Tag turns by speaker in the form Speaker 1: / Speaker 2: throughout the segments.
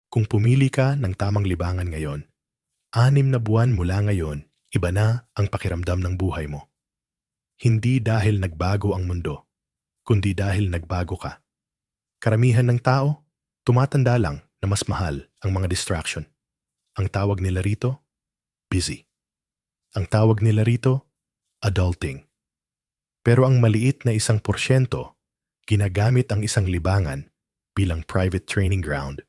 Speaker 1: Kung pumili ka ng tamang libangan ngayon, 6 na buwan mula ngayon, iba na ang pakiramdam ng buhay mo. Hindi dahil nagbago ang mundo, kundi dahil nagbago ka. Karamihan ng tao, tumatanda lang na mas mahal ang mga distraction. Ang tawag nila rito, busy. Ang tawag nila rito, adulting. Pero ang maliit na 1%, ginagamit ang isang libangan bilang private training ground.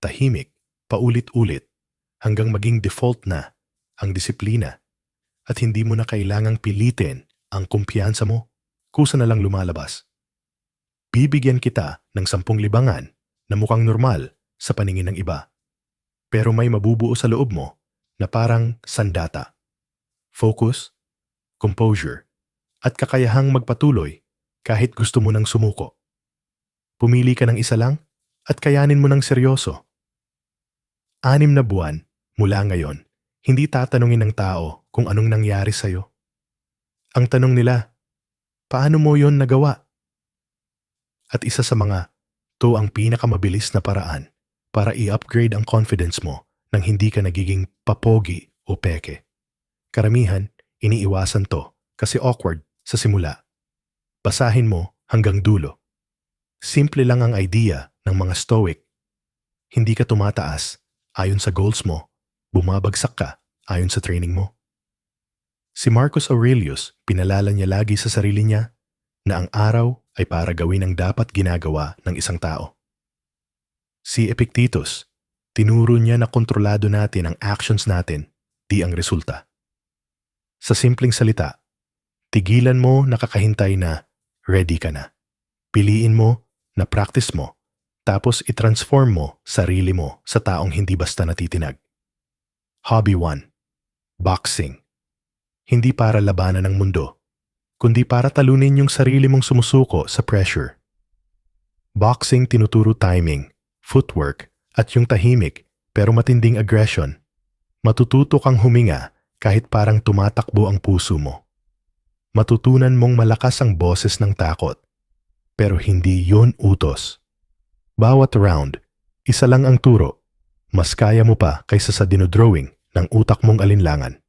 Speaker 1: Tahimik, paulit-ulit, hanggang maging default na ang disiplina at hindi mo na kailangang pilitin ang kumpiyansa mo, kusa na lang lumalabas. Bibigyan kita ng 10 libangan na mukhang normal sa paningin ng iba. Pero may mabubuo sa loob mo na parang sandata. Focus, composure, at kakayahang magpatuloy kahit gusto mo nang sumuko. Pumili ka ng isa lang at kayanin mo ng seryoso. 6 na buwan mula ngayon, hindi tatanungin ng tao kung anong nangyari sa'yo. Ang tanong nila, paano mo yon nagawa? At isa sa mga, to ang pinakamabilis na paraan para i-upgrade ang confidence mo nang hindi ka nagiging papogi o peke. Karamihan, iniiwasan to kasi awkward sa simula. Basahin mo hanggang dulo. Simple lang ang idea ng mga stoic. Hindi ka tumataas ayon sa goals mo, bumabagsak ka ayon sa training mo. Si Marcus Aurelius, pinalala niya lagi sa sarili niya na ang araw ay para gawin ang dapat ginagawa ng isang tao. Si Epictetus, tinuro niya na kontrolado natin ang actions natin, di ang resulta. Sa simpleng salita, tigilan mo na kakahintay na ready ka na. Piliin mo na practice mo, tapos i-transform mo sarili mo sa taong hindi basta natitinag. Hobby 1. Boxing. Hindi para labanan ng mundo, kundi para talunin yung sarili mong sumusuko sa pressure. Boxing tinuturo timing, footwork, at yung tahimik pero matinding aggression. Matututo kang huminga kahit parang tumatakbo ang puso mo. Matutunan mong malakas ang boses ng takot, pero hindi yun utos. Bawat round, isa lang ang turo, mas kaya mo pa kaysa sa dinodrawing ng utak mong alinlangan.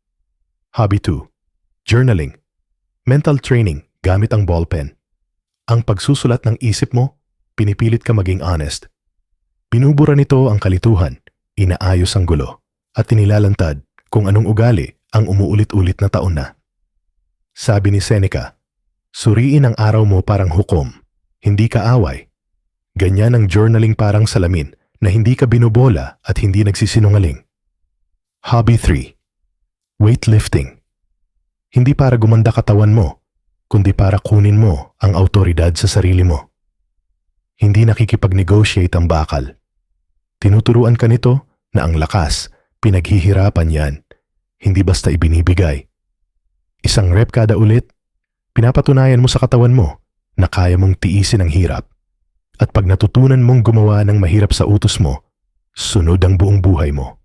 Speaker 1: Hobby 2. Journaling. Mental training gamit ang ballpen. Ang pagsusulat ng isip mo, pinipilit ka maging honest. Binubura nito ang kalituhan, inaayos ang gulo, at inilalantad kung anong ugali ang umuulit-ulit na taon na. Sabi ni Seneca, suriin ang araw mo parang hukom, hindi ka away. Ganyan ang journaling parang salamin na hindi ka binobola at hindi nagsisinungaling. Hobby 3. Weightlifting. Hindi para gumanda katawan mo, kundi para kunin mo ang awtoridad sa sarili mo. Hindi nakikipag-negotiate ang bakal. Tinuturuan ka nito na ang lakas, pinaghihirapan yan, hindi basta ibinibigay. Isang rep kada ulit, pinapatunayan mo sa katawan mo na kaya mong tiisin ang hirap. At pag natutunan mong gumawa ng mahirap sa utos mo, sunod ang buong buhay mo.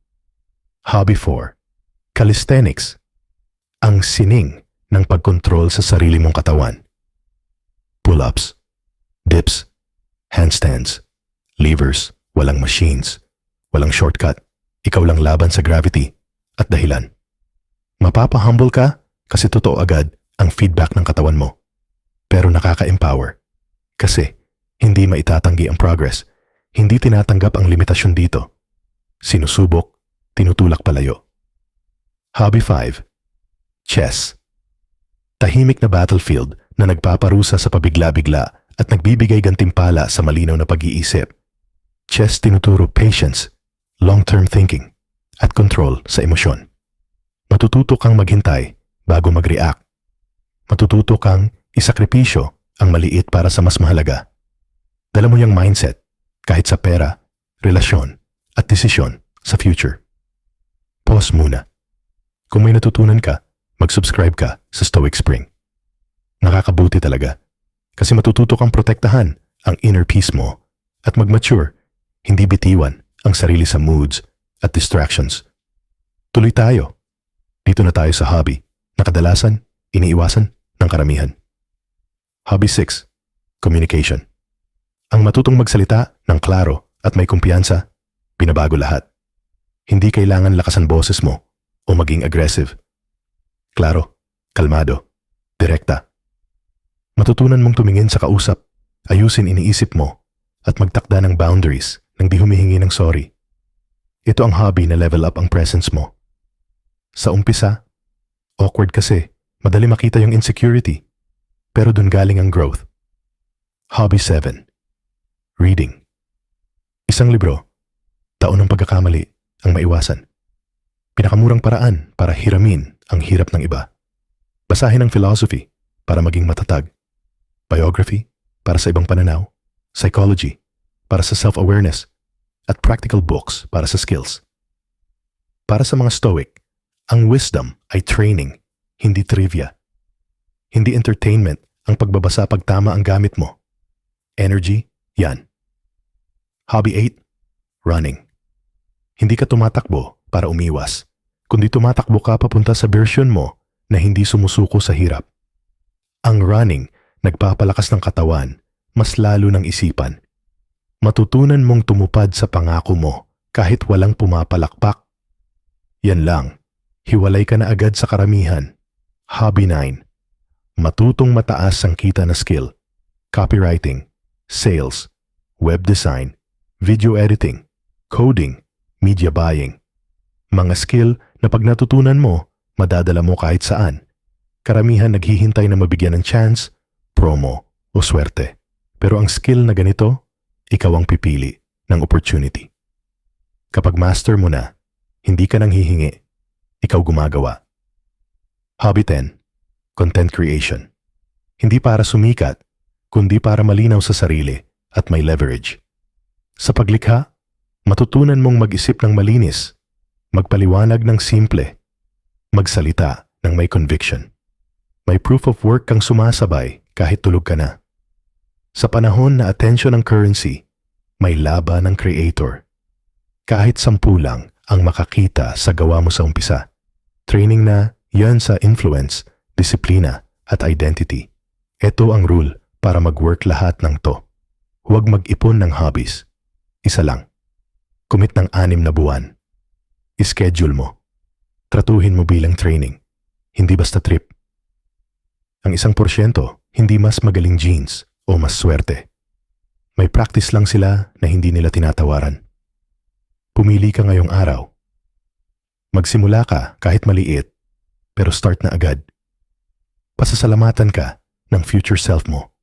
Speaker 1: Hobby 4. Calisthenics. Ang sining ng pagkontrol sa sarili mong katawan. Pull-ups, dips, handstands, levers, walang machines, walang shortcut, ikaw lang laban sa gravity at dahilan. Mapapahumble ka kasi totoo agad ang feedback ng katawan mo. Pero nakaka-empower kasi hindi maitatanggi ang progress, hindi tinatanggap ang limitasyon dito. Sinusubok, tinutulak palayo. Hobby 5. Chess. Tahimik na battlefield na nagpaparusa sa pabigla-bigla at nagbibigay gantimpala sa malinaw na pag-iisip. Chess tinuturo patience, long-term thinking, at control sa emosyon. Matututo kang maghintay bago mag-react. Matututo kang isakripisyo ang maliit para sa mas mahalaga. Dala mo yung mindset kahit sa pera, relasyon, at desisyon sa future. Pause muna. Kung may natutunan ka, mag-subscribe ka sa Stoic Spring. Nakakabuti talaga kasi matututo kang protektahan ang inner peace mo at mag-mature, hindi bitiwan ang sarili sa moods at distractions. Tuloy tayo. Dito na tayo sa hobby na kadalasan iniiwasan ng karamihan. Hobby 6. Communication. Ang matutong magsalita ng klaro at may kumpiyansa, Pinabago lahat. Hindi kailangan lakasan boses mo o maging aggressive. Klaro, kalmado, direkta. Matutunan mong tumingin sa kausap, ayusin iniisip mo, at magtakda ng boundaries nang di humihingi ng sorry. Ito ang hobby na level up ang presence mo. Sa umpisa, awkward kasi, madali makita yung insecurity, pero dun galing ang growth. Hobby 7. Reading. Isang libro, taon ng pagkakamali ang maiwasan. Pinakamurang paraan para hiramin ang hirap ng iba. Basahin ang philosophy para maging matatag. Biography para sa ibang pananaw. Psychology para sa self-awareness. At practical books para sa skills. Para sa mga stoic, ang wisdom ay training, hindi trivia. Hindi entertainment ang pagbabasa pag tama ang gamit mo. Energy, yan. Hobby 8. Running. Hindi ka tumatakbo para umiwas, kundi tumatakbo ka papunta sa version mo na hindi sumusuko sa hirap. Ang running, nagpapalakas ng katawan, mas lalo ng isipan. Matutunan mong tumupad sa pangako mo kahit walang pumapalakpak. Yan lang, hiwalay ka na agad sa karamihan. Hobby 9. Matutong mataas ang kita na skill. Copywriting, sales, web design, video editing, coding, media buying. Mga skill na pag natutunan mo, madadala mo kahit saan. Karamihan naghihintay na mabigyan ng chance, promo o swerte. Pero ang skill na ganito, ikaw ang pipili ng opportunity. Kapag master mo na, hindi ka nang hihingi, ikaw gumagawa. Hobby 10. Content creation. Hindi para sumikat, kundi para malinaw sa sarili at may leverage. Sa paglikha, matutunan mong mag-isip ng malinis, magpaliwanag ng simple, magsalita ng may conviction. May proof of work kang sumasabay kahit tulog ka na. Sa panahon na attention ang currency, may laban ng creator. Kahit 10 lang ang makakita sa gawa mo sa umpisa. Training na yan sa influence, disiplina at identity. Ito ang rule para mag-work lahat ng to. Huwag mag-ipon ng hobbies. Isa lang. Commit ng 6 na buwan. I-schedule mo. Tratuhin mo bilang training. Hindi basta trip. Ang 1% hindi mas magaling genes o mas swerte. May practice lang sila na hindi nila tinatawaran. Pumili ka ngayong araw. Magsimula ka kahit maliit, pero start na agad. Pasasalamatan ka ng future self mo.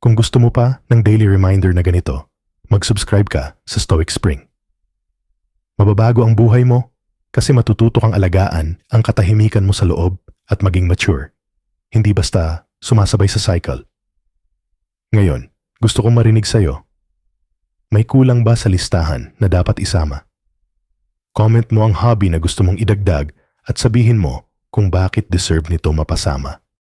Speaker 1: Kung gusto mo pa ng daily reminder na ganito, mag-subscribe ka sa Stoic Spring. Mababago ang buhay mo kasi matututo kang alagaan ang katahimikan mo sa loob at maging mature. Hindi basta sumasabay sa cycle. Ngayon, gusto kong marinig sa'yo. May kulang ba sa listahan na dapat isama? Comment mo ang hobby na gusto mong idagdag at sabihin mo kung bakit deserve nito mapasama.